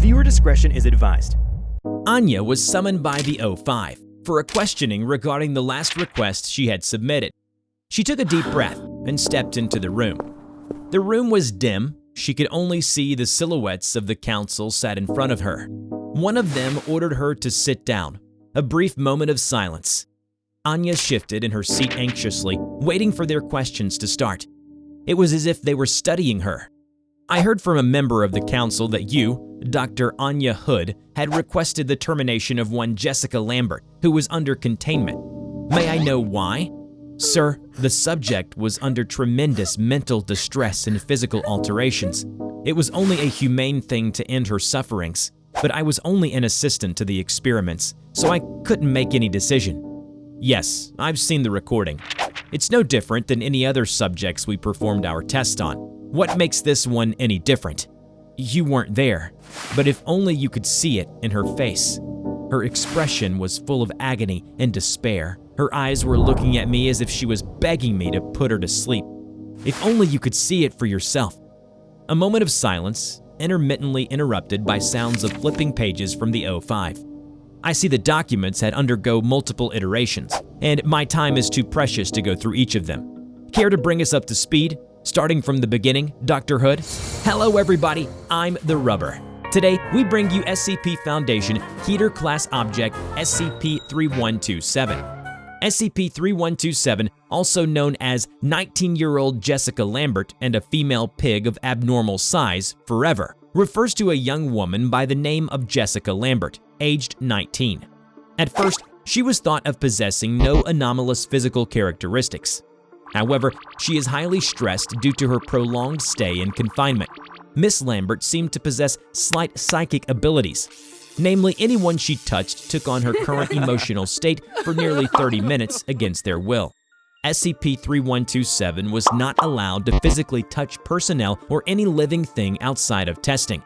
Viewer discretion is advised. Anya was summoned by the O5 for a questioning regarding the last request she had submitted. She took a deep breath and stepped into the room. The room was dim. She could only see the silhouettes of the council sat in front of her. One of them ordered her to sit down. A brief moment of silence. Anya shifted in her seat anxiously, waiting for their questions to start. It was as if they were studying her. I heard from a member of the council that you, Dr. Anya Hood, had requested the termination of one Jessica Lambert, who was under containment. May I know why? Sir, the subject was under tremendous mental distress and physical alterations. It was only a humane thing to end her sufferings, but I was only an assistant to the experiments, so I couldn't make any decision. Yes, I've seen the recording. It's no different than any other subjects we performed our test on. What makes this one any different? You weren't there, but if only you could see it in her face. Her expression was full of agony and despair. Her eyes were looking at me as if she was begging me to put her to sleep. If only you could see it for yourself. A moment of silence, intermittently interrupted by sounds of flipping pages from the O5. I see the documents had undergo multiple iterations, and my time is too precious to go through each of them. Care to bring us up to speed? Starting from the beginning, Dr. Hood? Hello everybody, I'm TheRubber. Today, we bring you SCP Foundation Heater Class Object SCP-3127. SCP-3127, also known as 19-year-old Jessica Lambert and a female pig of abnormal size forever, refers to a young woman by the name of Jessica Lambert, aged 19. At first, she was thought of possessing no anomalous physical characteristics. However, she is highly stressed due to her prolonged stay in confinement. Miss Lambert seemed to possess slight psychic abilities. Namely, anyone she touched took on her current emotional state for nearly 30 minutes against their will. SCP-3127 was not allowed to physically touch personnel or any living thing outside of testing.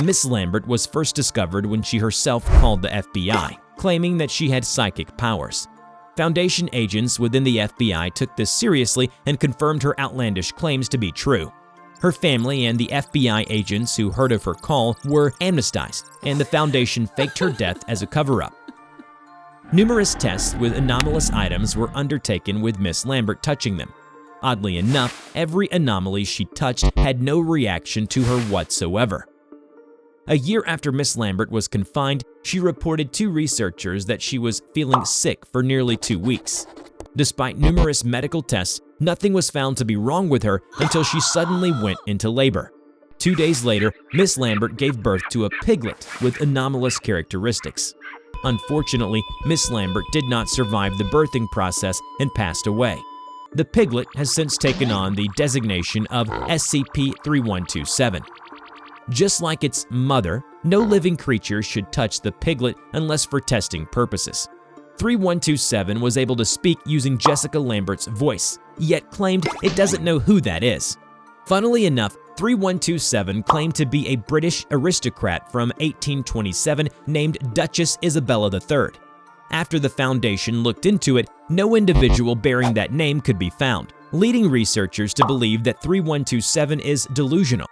Miss Lambert was first discovered when she herself called the FBI, claiming that she had psychic powers. Foundation agents within the FBI took this seriously and confirmed her outlandish claims to be true. Her family and the FBI agents who heard of her call were amnestized, and the Foundation faked her death as a cover-up. Numerous tests with anomalous items were undertaken with Miss Lambert touching them. Oddly enough, every anomaly she touched had no reaction to her whatsoever. A year after Miss Lambert was confined, she reported to researchers that she was feeling sick for nearly 2 weeks. Despite numerous medical tests, nothing was found to be wrong with her until she suddenly went into labor. 2 days later, Miss Lambert gave birth to a piglet with anomalous characteristics. Unfortunately, Miss Lambert did not survive the birthing process and passed away. The piglet has since taken on the designation of SCP-3127. Just like its mother, no living creature should touch the piglet unless for testing purposes. 3127 was able to speak using Jessica Lambert's voice, yet claimed it doesn't know who that is. Funnily enough, 3127 claimed to be a British aristocrat from 1827 named Duchess Isabella III. After the Foundation looked into it, no individual bearing that name could be found, leading researchers to believe that 3127 is delusional.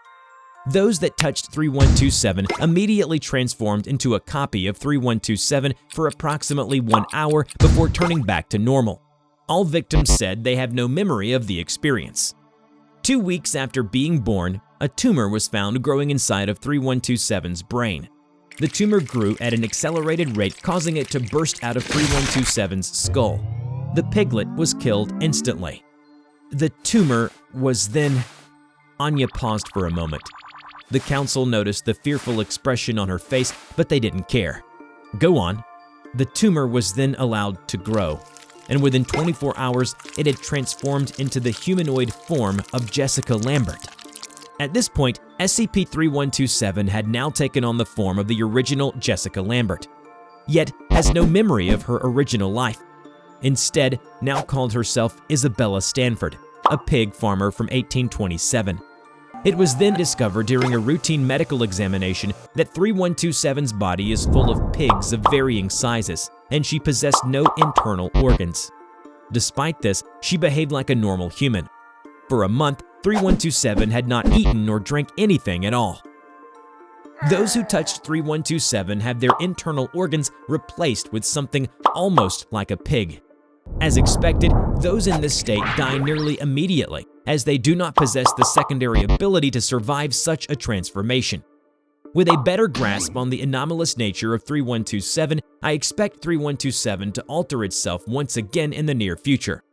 Those that touched 3127 immediately transformed into a copy of 3127 for approximately 1 hour before turning back to normal. All victims said they have no memory of the experience. 2 weeks after being born, a tumor was found growing inside of 3127's brain. The tumor grew at an accelerated rate, causing it to burst out of 3127's skull. The piglet was killed instantly. The tumor was then… Anya paused for a moment. The council noticed the fearful expression on her face, but they didn't care. Go on. The tumor was then allowed to grow, and within 24 hours, it had transformed into the humanoid form of Jessica Lambert. At this point, SCP-3127 had now taken on the form of the original Jessica Lambert, yet has no memory of her original life. Instead, now called herself Isabella Stanford, a pig farmer from 1827. It was then discovered during a routine medical examination that 3127's body is full of pigs of varying sizes, and she possessed no internal organs. Despite this, she behaved like a normal human. For a month, 3127 had not eaten nor drank anything at all. Those who touched 3127 have their internal organs replaced with something almost like a pig. As expected, those in this state die nearly immediately, as they do not possess the secondary ability to survive such a transformation. With a better grasp on the anomalous nature of 3127, I expect 3127 to alter itself once again in the near future.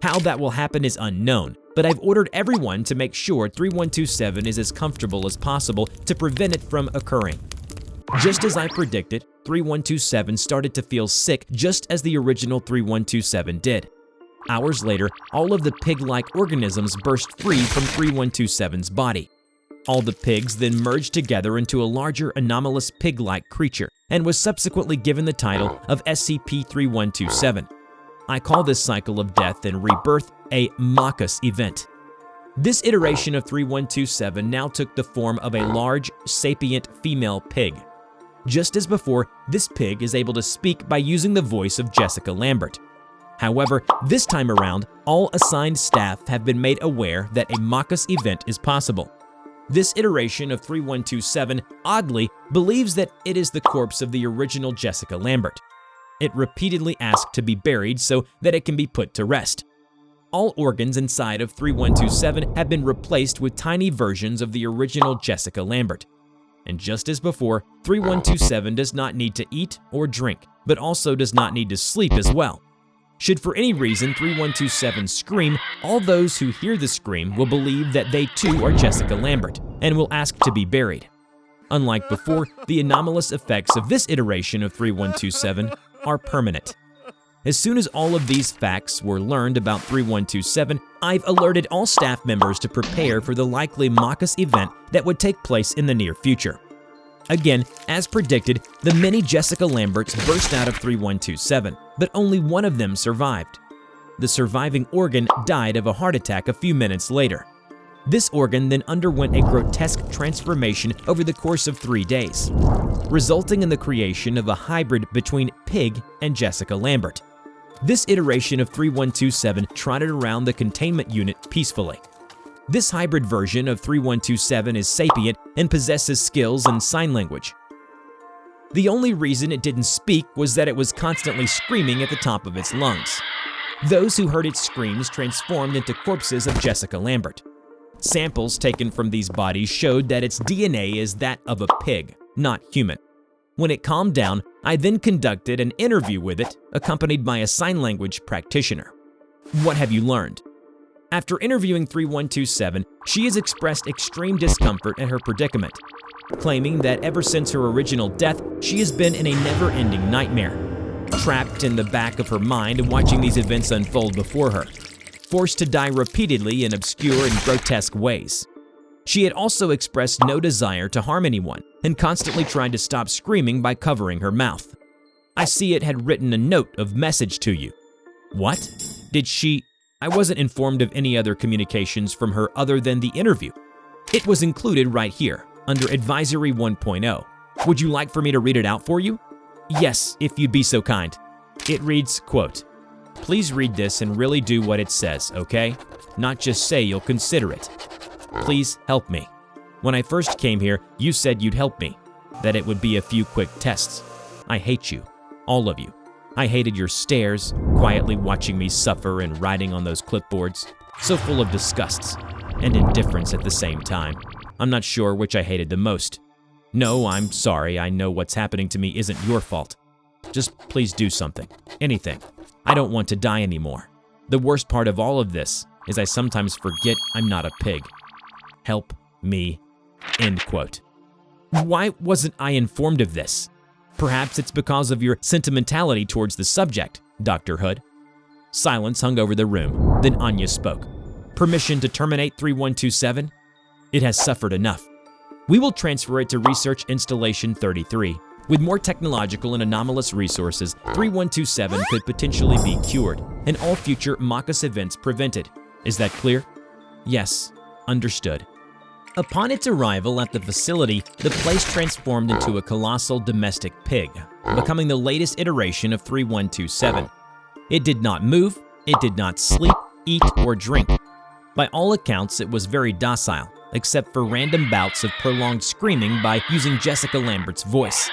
How that will happen is unknown, but I've ordered everyone to make sure 3127 is as comfortable as possible to prevent it from occurring. Just as I predicted, 3127 started to feel sick just as the original 3127 did. Hours later, all of the pig-like organisms burst free from 3127's body. All the pigs then merged together into a larger anomalous pig-like creature and was subsequently given the title of SCP-3127. I call this cycle of death and rebirth a Marcus event. This iteration of 3127 now took the form of a large, sapient female pig. Just as before, this pig is able to speak by using the voice of Jessica Lambert. However, this time around, all assigned staff have been made aware that a Marcus event is possible. This iteration of 3127 oddly believes that it is the corpse of the original Jessica Lambert. It repeatedly asked to be buried so that it can be put to rest. All organs inside of 3127 have been replaced with tiny versions of the original Jessica Lambert. And just as before, 3127 does not need to eat or drink, but also does not need to sleep as well. Should for any reason 3127 scream, all those who hear the scream will believe that they too are Jessica Lambert and will ask to be buried. Unlike before, the anomalous effects of this iteration of 3127 are permanent. As soon as all of these facts were learned about 3127, I've alerted all staff members to prepare for the likely Marcus event that would take place in the near future. Again, as predicted, the many Jessica Lamberts burst out of 3127, but only one of them survived. The surviving organ died of a heart attack a few minutes later. This organ then underwent a grotesque transformation over the course of 3 days, resulting in the creation of a hybrid between Pig and Jessica Lambert. This iteration of 3127 trotted around the containment unit peacefully. This hybrid version of 3127 is sapient and possesses skills in sign language. The only reason it didn't speak was that it was constantly screaming at the top of its lungs. Those who heard its screams transformed into corpses of Jessica Lambert. Samples taken from these bodies showed that its DNA is that of a pig, not human. When it calmed down, I then conducted an interview with it, accompanied by a sign language practitioner. What have you learned? After interviewing 3127, she has expressed extreme discomfort at her predicament, claiming that ever since her original death, she has been in a never-ending nightmare, trapped in the back of her mind and watching these events unfold before her, forced to die repeatedly in obscure and grotesque ways. She had also expressed no desire to harm anyone and constantly tried to stop screaming by covering her mouth. I see it had written a note of message to you. What? Did she? I wasn't informed of any other communications from her other than the interview. It was included right here, under Advisory 1.0. Would you like for me to read it out for you? Yes, if you'd be so kind. It reads, quote, "Please read this and really do what it says, okay? Not just say you'll consider it. Please help me. When I first came here, you said you'd help me, that it would be a few quick tests. I hate you, all of you. I hated your stares, quietly watching me suffer and writing on those clipboards, so full of disgusts and indifference at the same time. I'm not sure which I hated the most. No, I'm sorry, I know what's happening to me isn't your fault. Just please do something, anything. I don't want to die anymore. The worst part of all of this is I sometimes forget I'm not a pig. Help me." End quote. Why wasn't I informed of this? Perhaps it's because of your sentimentality towards the subject, Dr. Hood. Silence hung over the room. Then Anya spoke. Permission to terminate 3127? It has suffered enough. We will transfer it to Research Installation 33. With more technological and anomalous resources, 3127 could potentially be cured, and all future Marcus events prevented. Is that clear? Yes, understood. Upon its arrival at the facility, the place transformed into a colossal domestic pig, becoming the latest iteration of 3127. It did not move, it did not sleep, eat, or drink. By all accounts, it was very docile, except for random bouts of prolonged screaming by using Jessica Lambert's voice.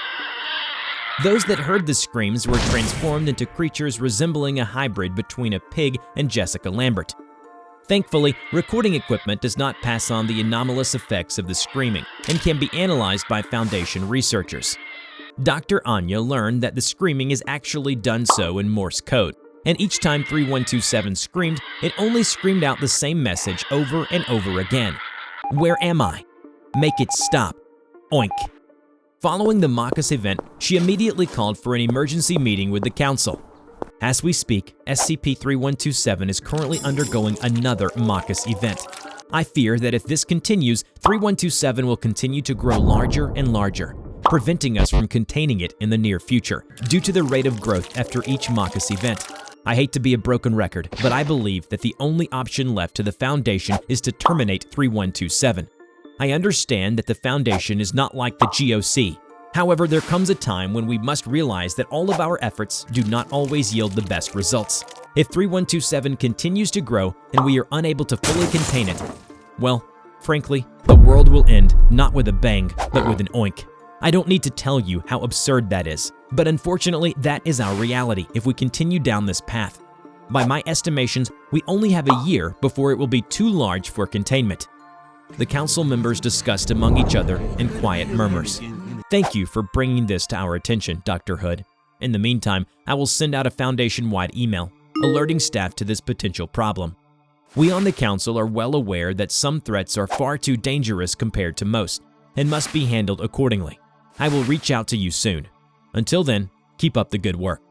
Those that heard the screams were transformed into creatures resembling a hybrid between a pig and Jessica Lambert. Thankfully, recording equipment does not pass on the anomalous effects of the screaming and can be analyzed by Foundation researchers. Dr. Anya learned that the screaming is actually done so in Morse code, and each time 3127 screamed, it only screamed out the same message over and over again. Where am I? Make it stop. Oink. Following the Marcus event, she immediately called for an emergency meeting with the council. As we speak, SCP-3127 is currently undergoing another Marcus event. I fear that if this continues, 3127 will continue to grow larger and larger, preventing us from containing it in the near future, due to the rate of growth after each Marcus event. I hate to be a broken record, but I believe that the only option left to the Foundation is to terminate 3127. I understand that the Foundation is not like the GOC. However, there comes a time when we must realize that all of our efforts do not always yield the best results. If 3127 continues to grow and we are unable to fully contain it, well, frankly, the world will end not with a bang, but with an oink. I don't need to tell you how absurd that is, but unfortunately, that is our reality if we continue down this path. By my estimations, we only have a year before it will be too large for containment. The council members discussed among each other in quiet murmurs. Thank you for bringing this to our attention, Dr. Hood. In the meantime, I will send out a Foundation-wide email, alerting staff to this potential problem. We on the council are well aware that some threats are far too dangerous compared to most, and must be handled accordingly. I will reach out to you soon. Until then, keep up the good work.